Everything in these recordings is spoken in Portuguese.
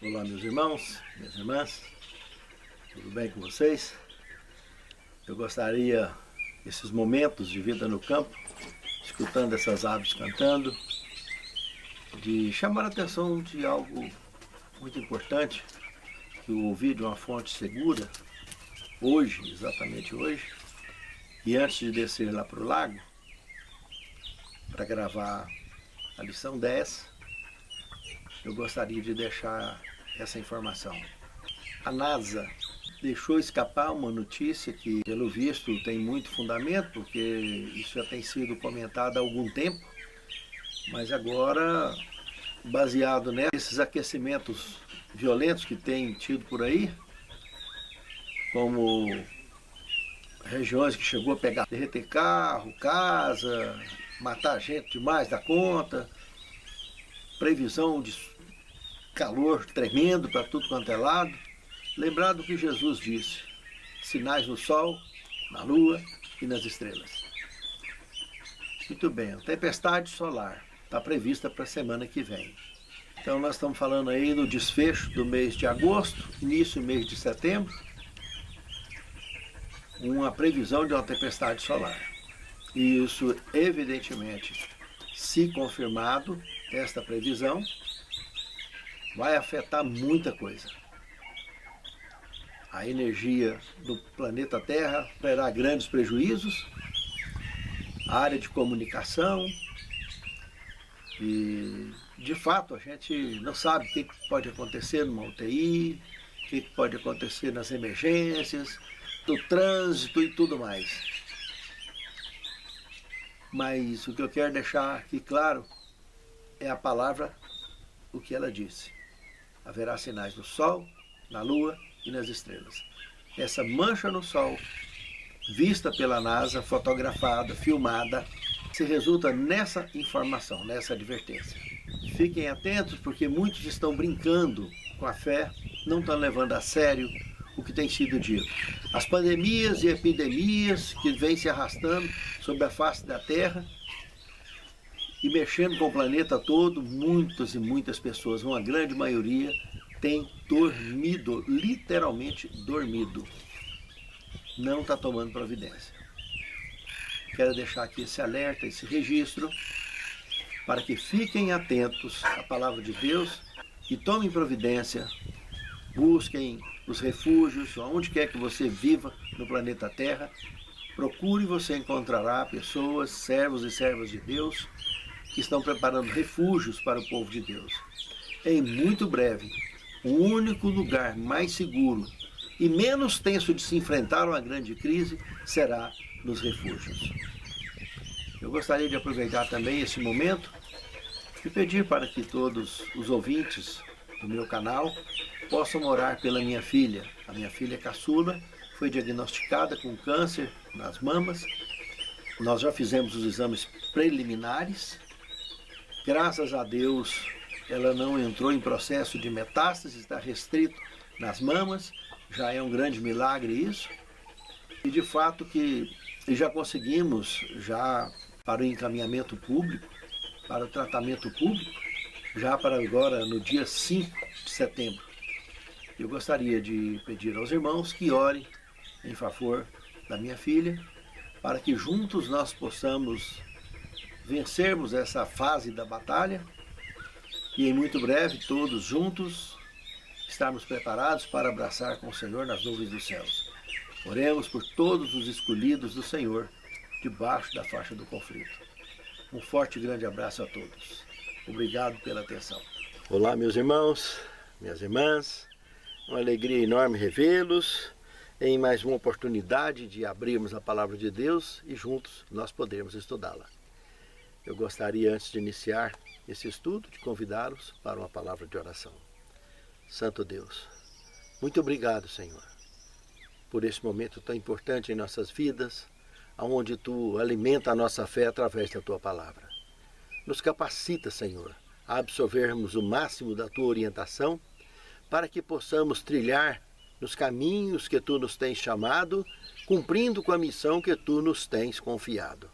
Olá, meus irmãos, minhas irmãs, tudo bem com vocês? Eu gostaria, esses momentos de vida no campo, escutando essas aves cantando, de chamar a atenção de algo muito importante que eu ouvi de uma fonte segura, hoje, exatamente hoje, e antes de descer lá para o lago, para gravar a lição 10, eu gostaria de deixar essa informação. A NASA deixou escapar uma notícia que, pelo visto, tem muito fundamento, porque isso já tem sido comentado há algum tempo, mas agora, baseado nesses aquecimentos violentos que tem tido por aí, como regiões que chegou a pegar, derreter carro, casa, matar gente demais da conta, previsão de calor tremendo para tudo quanto é lado. Lembrar do que Jesus disse: sinais no sol, na lua e nas estrelas. Muito bem, a tempestade solar está prevista para a semana que vem. Então nós estamos falando aí no desfecho do mês de agosto, início do mês de setembro, uma previsão de uma tempestade solar. E isso, evidentemente, se confirmado, esta previsão, vai afetar muita coisa. A energia do planeta Terra terá grandes prejuízos, a área de comunicação, e de fato a gente não sabe o que pode acontecer numa UTI, o que pode acontecer nas emergências, do trânsito e tudo mais. Mas o que eu quero deixar aqui claro é a palavra, o que ela disse: haverá sinais no sol, na lua e nas estrelas. Essa mancha no sol, vista pela NASA, fotografada, filmada, se resulta nessa informação, nessa advertência. Fiquem atentos, porque muitos estão brincando com a fé, não estão levando a sério o que tem sido dito. As pandemias e epidemias que vêm se arrastando sobre a face da Terra e mexendo com o planeta todo, muitas e muitas pessoas, uma grande maioria, tem dormido, literalmente dormido. Não está tomando providência. Quero deixar aqui esse alerta, esse registro, para que fiquem atentos à palavra de Deus e tomem providência, busquem os refúgios, onde quer que você viva no planeta Terra, procure, você encontrará pessoas, servos e servas de Deus, que estão preparando refúgios para o povo de Deus. Em muito breve, o único lugar mais seguro e menos tenso de se enfrentar uma grande crise será nos refúgios. Eu gostaria de aproveitar também esse momento e pedir para que todos os ouvintes do meu canal possam orar pela minha filha. A minha filha caçula foi diagnosticada com câncer nas mamas. Nós já fizemos os exames preliminares. Graças a Deus, ela não entrou em processo de metástase, está restrito nas mamas, já é um grande milagre isso. E de fato que já conseguimos, já para o encaminhamento público, para o tratamento público, já para agora no dia 5 de setembro. Eu gostaria de pedir aos irmãos que orem em favor da minha filha, para que juntos nós possamos vencermos essa fase da batalha e em muito breve, todos juntos, estarmos preparados para abraçar com o Senhor nas nuvens dos céus. Oremos por todos os escolhidos do Senhor, debaixo da faixa do conflito. Um forte e grande abraço a todos. Obrigado pela atenção. Olá, meus irmãos, minhas irmãs. Uma alegria enorme revê-los em mais uma oportunidade de abrirmos a palavra de Deus e juntos nós podermos estudá-la. Eu gostaria, antes de iniciar esse estudo, de convidá-los para uma palavra de oração. Santo Deus, muito obrigado, Senhor, por esse momento tão importante em nossas vidas, onde Tu alimenta a nossa fé através da Tua palavra. Nos capacita, Senhor, a absorvermos o máximo da Tua orientação, para que possamos trilhar nos caminhos que Tu nos tens chamado, cumprindo com a missão que Tu nos tens confiado.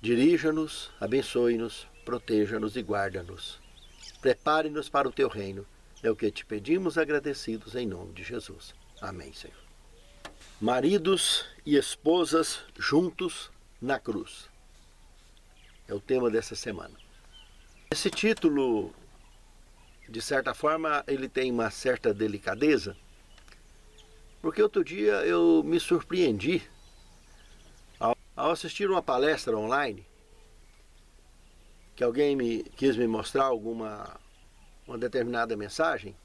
Dirija-nos, abençoe-nos, proteja-nos e guarda-nos. Prepare-nos para o Teu reino, É o que te pedimos agradecidos em nome de Jesus. Amém, Senhor. Maridos e esposas juntos na cruz. É o tema dessa semana. Esse título, de certa forma, ele tem uma certa delicadeza, porque outro dia eu me surpreendi ao assistir uma palestra online, que alguém quis me mostrar uma determinada mensagem,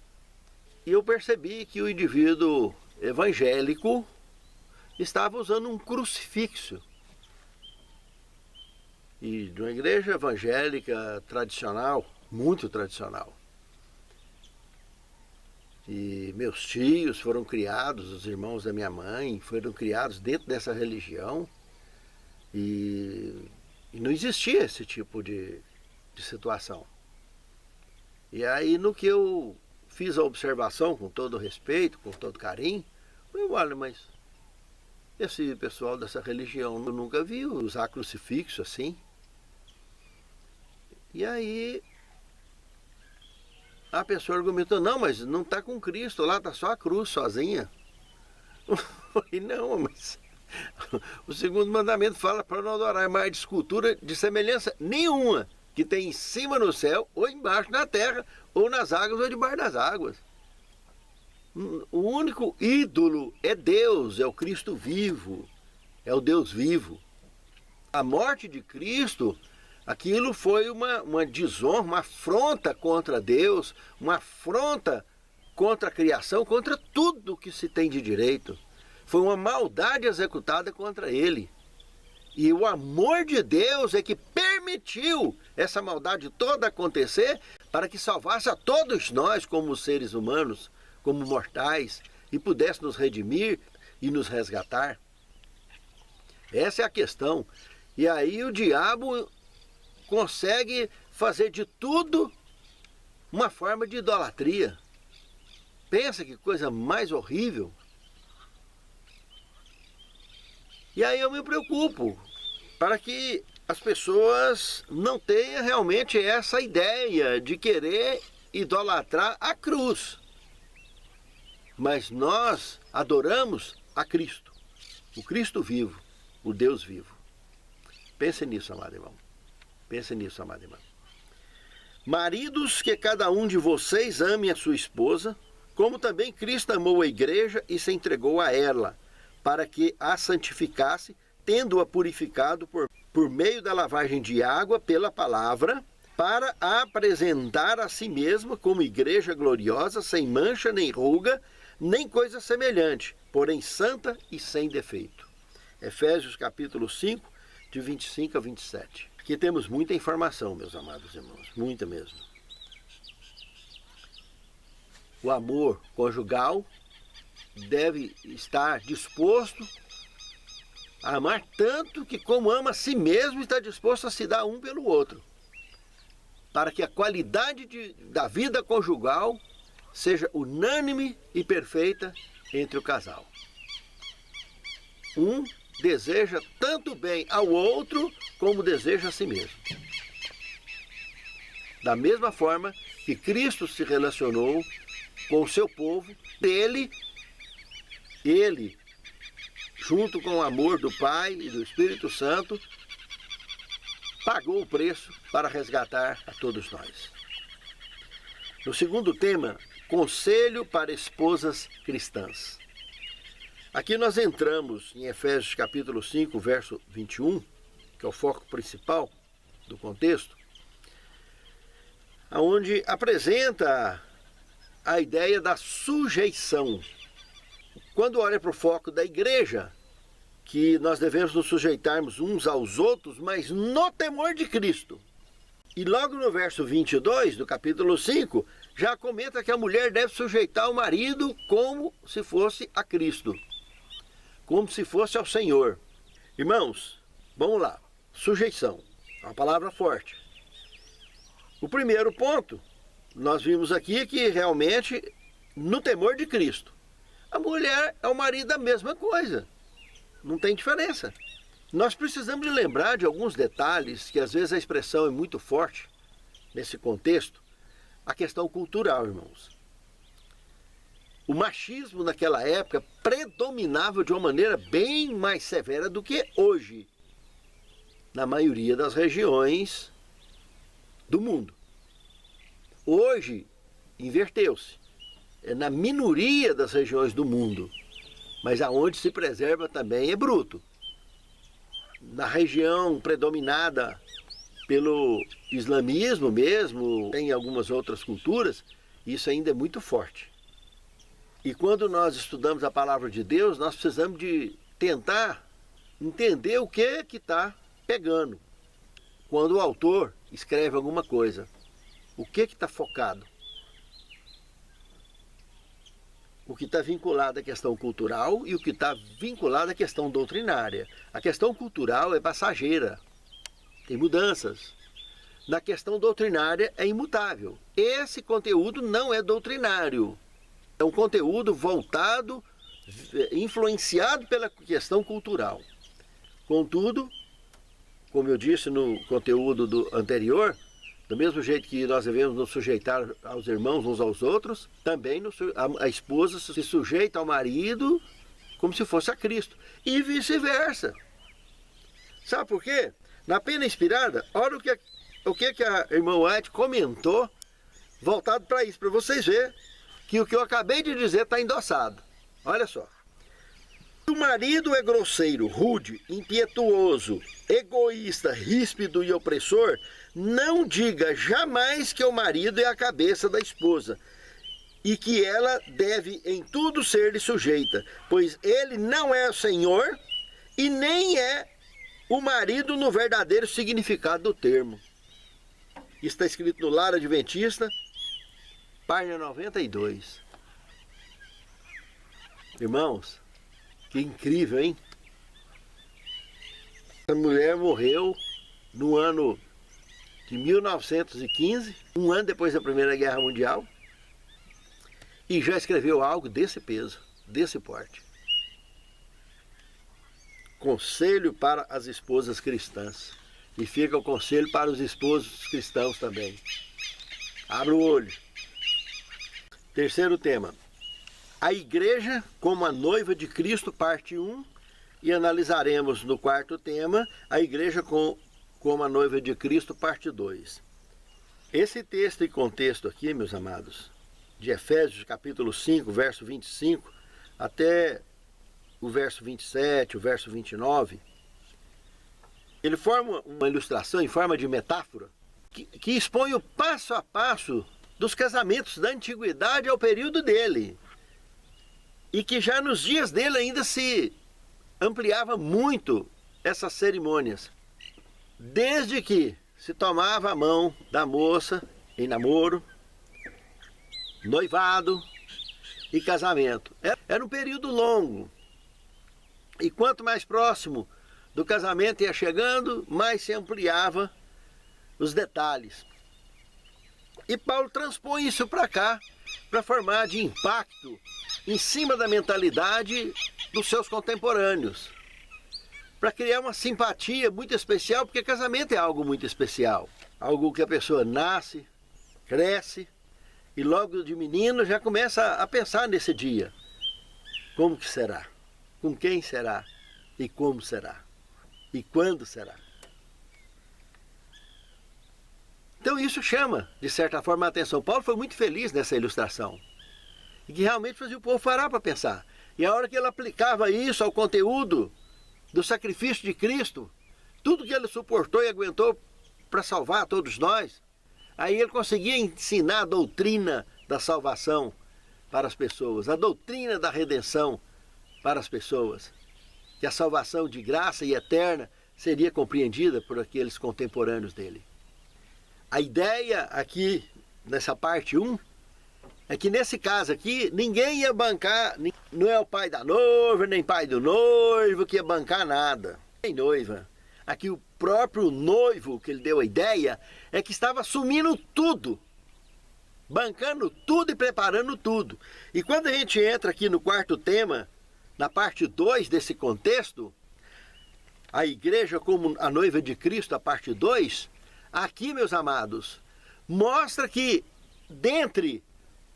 e eu percebi que o indivíduo evangélico estava usando um crucifixo. E de uma igreja evangélica tradicional, muito tradicional. E meus tios foram criados, os irmãos da minha mãe, foram criados dentro dessa religião. E não existia esse tipo de situação. E aí, no que eu fiz a observação, com todo respeito, com todo carinho, eu olha, mas esse pessoal dessa religião eu nunca vi usar crucifixo assim. E aí a pessoa argumentou, não, mas não está com Cristo lá, está só a cruz sozinha. Eu falei, não, mas o segundo mandamento fala para não adorar mais de escultura de semelhança nenhuma que tem em cima no céu, ou embaixo na terra, ou nas águas, ou debaixo das águas. O único ídolo é Deus, é o Cristo vivo, é o Deus vivo. A morte de Cristo, aquilo foi uma desonra, uma afronta contra Deus, uma afronta contra a criação, contra tudo que se tem de direito. Foi uma maldade executada contra ele. E o amor de Deus é que permitiu essa maldade toda acontecer para que salvasse a todos nós como seres humanos, como mortais, e pudesse nos redimir e nos resgatar. Essa é a questão. E aí o diabo consegue fazer de tudo uma forma de idolatria. Pensa que coisa mais horrível. E aí eu me preocupo para que as pessoas não tenham realmente essa ideia de querer idolatrar a cruz. Mas nós adoramos a Cristo, o Cristo vivo, o Deus vivo. Pense nisso, amado irmão. Pense nisso, amado irmão. Maridos, que cada um de vocês ame a sua esposa, como também Cristo amou a igreja e se entregou a ela, para que a santificasse, tendo-a purificado por meio da lavagem de água pela palavra, para a apresentar a si mesma como igreja gloriosa, sem mancha nem ruga, nem coisa semelhante, porém santa e sem defeito. Efésios capítulo 5, de 25 a 27. Aqui temos muita informação, meus amados irmãos, muita mesmo. O amor conjugal deve estar disposto a amar tanto que, como ama a si mesmo, está disposto a se dar um pelo outro, para que a qualidade da vida conjugal seja unânime e perfeita entre o casal. Um deseja tanto bem ao outro como deseja a si mesmo. Da mesma forma que Cristo se relacionou com o seu povo, ele, junto com o amor do Pai e do Espírito Santo, pagou o preço para resgatar a todos nós. No segundo tema, conselho para esposas cristãs. Aqui nós entramos em Efésios capítulo 5, verso 21, que é o foco principal do contexto, onde apresenta a ideia da sujeição. Quando olha para o foco da igreja, que nós devemos nos sujeitarmos uns aos outros, mas no temor de Cristo. E logo no verso 22 do capítulo 5, já comenta que a mulher deve sujeitar o marido como se fosse a Cristo, como se fosse ao Senhor. Irmãos, vamos lá. Sujeição, é uma palavra forte. O primeiro ponto, nós vimos aqui que realmente no temor de Cristo. A mulher é o marido a mesma coisa, não tem diferença. Nós precisamos de lembrar de alguns detalhes, que às vezes a expressão é muito forte nesse contexto, a questão cultural, irmãos. o machismo naquela época predominava de uma maneira bem mais severa do que hoje, na maioria das regiões do mundo. Hoje, inverteu-se. É na minoria das regiões do mundo, mas aonde se preserva também é bruto. Na região predominada pelo islamismo mesmo, em algumas outras culturas, isso ainda é muito forte. E quando nós estudamos a palavra de Deus, nós precisamos de tentar entender o que está pegando. Quando o autor escreve alguma coisa, o que está focado? O que está vinculado à questão cultural e o que está vinculado à questão doutrinária. A questão cultural é passageira, tem mudanças. Na questão doutrinária é imutável. Esse conteúdo não é doutrinário. É um conteúdo voltado, influenciado pela questão cultural. Contudo, como eu disse no conteúdo anterior, do mesmo jeito que nós devemos nos sujeitar aos irmãos uns aos outros, também a esposa se sujeita ao marido como se fosse a Cristo. E vice-versa. Sabe por quê? Na Pena Inspirada, olha o que a irmã White comentou, voltado para isso, para vocês verem que o que eu acabei de dizer está endossado. Olha só. Se o marido é grosseiro, rude, impietuoso, egoísta, ríspido e opressor, não diga jamais que o marido é a cabeça da esposa e que ela deve em tudo ser-lhe sujeita, pois ele não é o Senhor e nem é o marido no verdadeiro significado do termo. Isso está escrito no Lar Adventista, página 92. Irmãos, que incrível, hein? Essa mulher morreu no ano de 1915, um ano depois da Primeira Guerra Mundial, e já escreveu algo desse peso, desse porte. Conselho para as esposas cristãs. E fica o conselho para os esposos cristãos também. Abra o olho. Terceiro tema. A igreja como a noiva de Cristo, parte 1. E analisaremos no quarto tema, a igreja como a noiva de Cristo, parte 2. Esse texto e contexto aqui, meus amados, de Efésios capítulo 5, verso 25, até o verso 27, o verso 29, ele forma uma ilustração em forma de metáfora que expõe o passo a passo dos casamentos da antiguidade ao período dele. E que já nos dias dele ainda se ampliava muito essas cerimônias. Desde que se tomava a mão da moça em namoro, noivado e casamento. Era um período longo. E quanto mais próximo do casamento ia chegando, mais se ampliava os detalhes. E Paulo transpõe isso para cá, para formar de impacto em cima da mentalidade dos seus contemporâneos. Para criar uma simpatia muito especial, porque casamento é algo muito especial. Algo que a pessoa nasce, cresce, e logo de menino já começa a pensar nesse dia. Como que será? Com quem será? E como será? E quando será? Então isso chama, de certa forma, a atenção. Paulo foi muito feliz nessa ilustração. E que realmente fazia o povo parar para pensar. E a hora que ele aplicava isso ao conteúdo do sacrifício de Cristo, tudo que ele suportou e aguentou para salvar todos nós, aí ele conseguia ensinar a doutrina da salvação para as pessoas, a doutrina da redenção para as pessoas. Que a salvação de graça e eterna seria compreendida por aqueles contemporâneos dele. A ideia aqui, nessa parte 1, é que nesse caso aqui, ninguém ia bancar, não é o pai da noiva, nem pai do noivo que ia bancar nada, nem noiva. Aqui o próprio noivo, que ele deu a ideia, é que estava assumindo tudo, bancando tudo e preparando tudo. E quando a gente entra aqui no quarto tema, na parte 2 desse contexto, a igreja como a noiva de Cristo, a parte 2, aqui, meus amados, mostra que dentre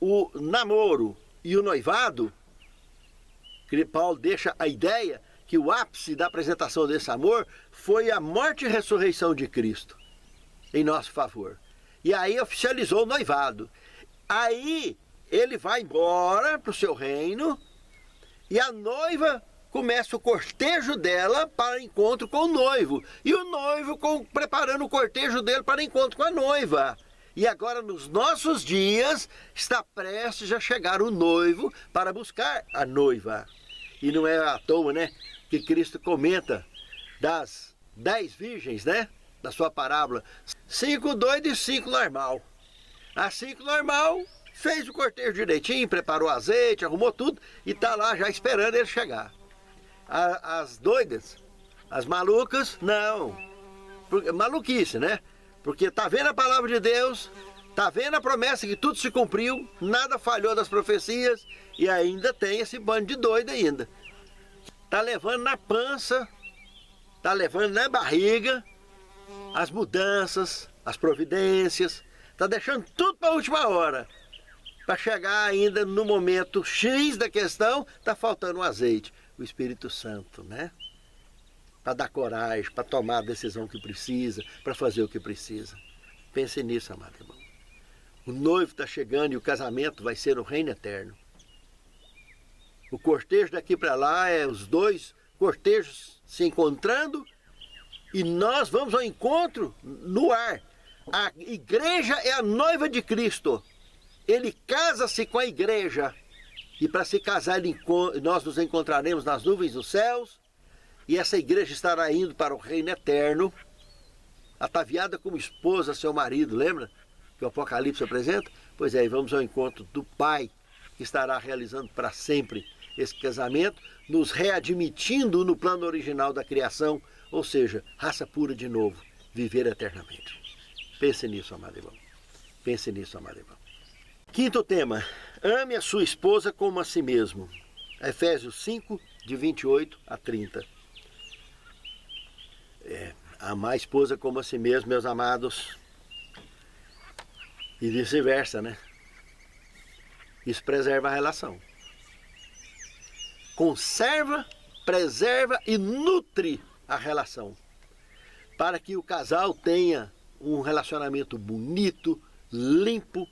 o namoro E o noivado, Paulo deixa a ideia que o ápice da apresentação desse amor foi a morte e ressurreição de Cristo em nosso favor. E aí oficializou o noivado. Aí ele vai embora para o seu reino e a noiva começa o cortejo dela para encontro com o noivo. E o noivo preparando o cortejo dele para encontro com a noiva. E agora, nos nossos dias, está prestes a chegar o noivo para buscar a noiva. E não é à toa, né, que Cristo comenta das 10 virgens, né, da sua parábola. 5 doidos e 5 normal. As 5 normal fez o cortejo direitinho, preparou azeite, arrumou tudo e está lá já esperando ele chegar. As doidas, as malucas, não. Maluquice, né? Porque está vendo a palavra de Deus, está vendo a promessa que tudo se cumpriu, nada falhou das profecias e ainda tem esse bando de doido ainda. Está levando na pança, está levando na barriga as mudanças, as providências, está deixando tudo para a última hora. Para chegar ainda no momento X da questão, está faltando o azeite, o Espírito Santo, né? Para dar coragem, para tomar a decisão que precisa, para fazer o que precisa. Pense nisso, amado irmão. O noivo está chegando e o casamento vai ser o reino eterno. O cortejo daqui para lá é os dois cortejos se encontrando e nós vamos ao encontro no ar. A igreja é a noiva de Cristo. Ele casa-se com a igreja. E para se casar, nós nos encontraremos nas nuvens dos céus. E essa igreja estará indo para o reino eterno, ataviada como esposa a seu marido, lembra? Que o Apocalipse apresenta? Pois é, e vamos ao encontro do Pai, que estará realizando para sempre esse casamento, nos readmitindo no plano original da criação, ou seja, raça pura de novo, viver eternamente. Pense nisso, amado irmão. Pense nisso, amado irmão. Quinto tema, ame a sua esposa como a si mesmo. Efésios 5, de 28 a 30. Amar a esposa como a si mesmo, meus amados, e vice-versa, né? Isso preserva a relação. Conserva, preserva e nutre a relação, para que o casal tenha um relacionamento bonito, limpo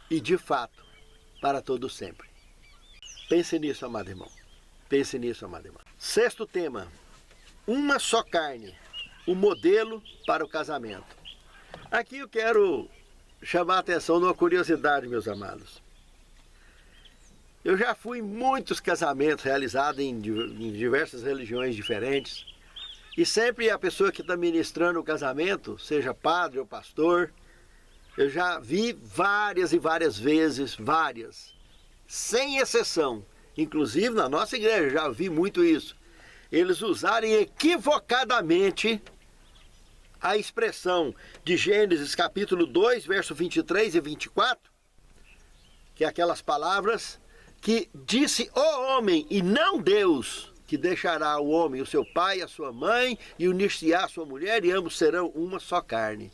e, de fato, para todo sempre. Pense nisso, amado irmão. Pense nisso, amado irmão. Sexto tema. Uma só carne. O modelo para o casamento. Aqui eu quero chamar a atenção numa curiosidade, meus amados. Eu já fui em muitos casamentos realizados em diversas religiões diferentes. E sempre a pessoa que está ministrando o casamento, seja padre ou pastor, eu já vi várias e várias vezes, sem exceção, inclusive na nossa igreja, já vi muito isso, eles usarem equivocadamente a expressão de Gênesis capítulo 2, verso 23 e 24, que é aquelas palavras que disse o homem e não Deus, que deixará o homem, o seu pai, a sua mãe, e unir-se-á a sua mulher, e ambos serão uma só carne.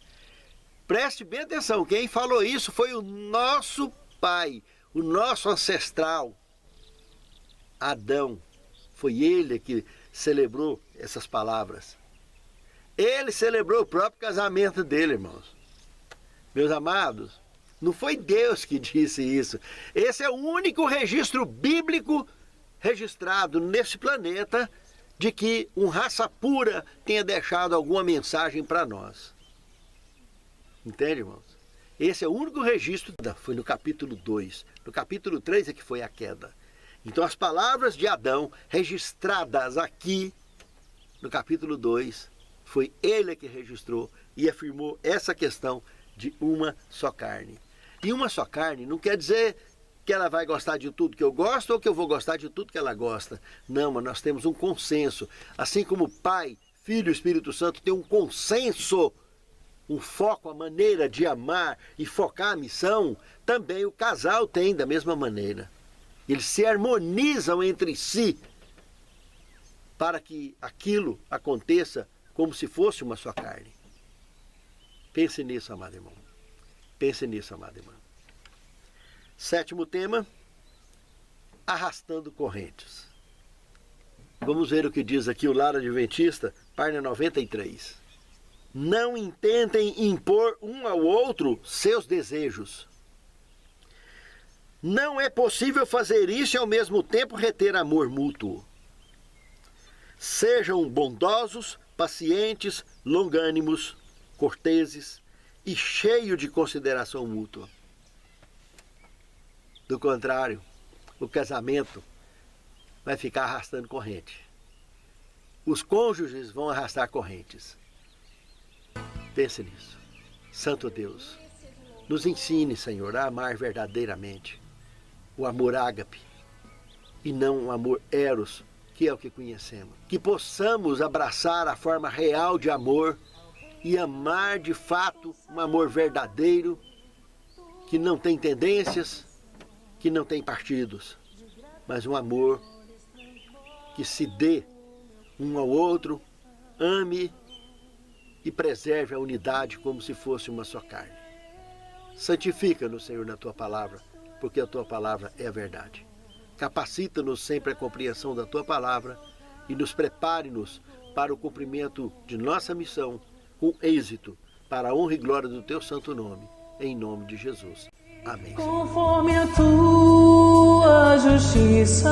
Preste bem atenção, quem falou isso foi o nosso pai, o nosso ancestral, Adão. Foi ele que celebrou essas palavras. Ele celebrou o próprio casamento dele, irmãos. Meus amados, não foi Deus que disse isso. Esse é o único registro bíblico registrado nesse planeta de que um raça pura tenha deixado alguma mensagem para nós. Entende, irmãos? Esse é o único registro, foi no capítulo 2. No capítulo 3 é que foi a queda. Então as palavras de Adão, registradas aqui no capítulo 2, foi ele que registrou e afirmou essa questão de uma só carne. E uma só carne não quer dizer que ela vai gostar de tudo que eu gosto ou que eu vou gostar de tudo que ela gosta. Não, mas nós temos um consenso. Assim como o Pai, Filho e Espírito Santo têm um consenso, um foco, a maneira de amar e focar a missão, também o casal tem da mesma maneira. Eles se harmonizam entre si para que aquilo aconteça como se fosse uma só carne. Pense nisso, amado irmão. Pense nisso, amado irmão. 7º tema, arrastando correntes. Vamos ver o que diz aqui o Lar Adventista, página 93. Não intentem impor um ao outro seus desejos. Não é possível fazer isso e ao mesmo tempo reter amor mútuo. Sejam bondosos, pacientes, longânimos, corteses e cheios de consideração mútua. Do contrário, o casamento vai ficar arrastando corrente. Os cônjuges vão arrastar correntes. Pense nisso. Santo Deus, nos ensine, Senhor, a amar verdadeiramente o amor ágape e não o amor eros, que é o que conhecemos. Que possamos abraçar a forma real de amor e amar de fato um amor verdadeiro, que não tem tendências, que não tem partidos, mas um amor que se dê um ao outro, ame e preserve a unidade como se fosse uma só carne. Santifica-nos, Senhor, na Tua palavra, porque a Tua palavra é a verdade. Capacita-nos sempre a compreensão da Tua palavra e nos prepare-nos para o cumprimento de nossa missão com êxito, para a honra e glória do Teu santo nome, em nome de Jesus. Amém. Conforme a Tua justiça,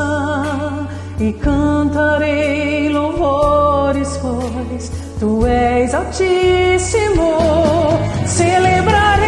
e cantarei louvores, pois Tu és Altíssimo, celebrarei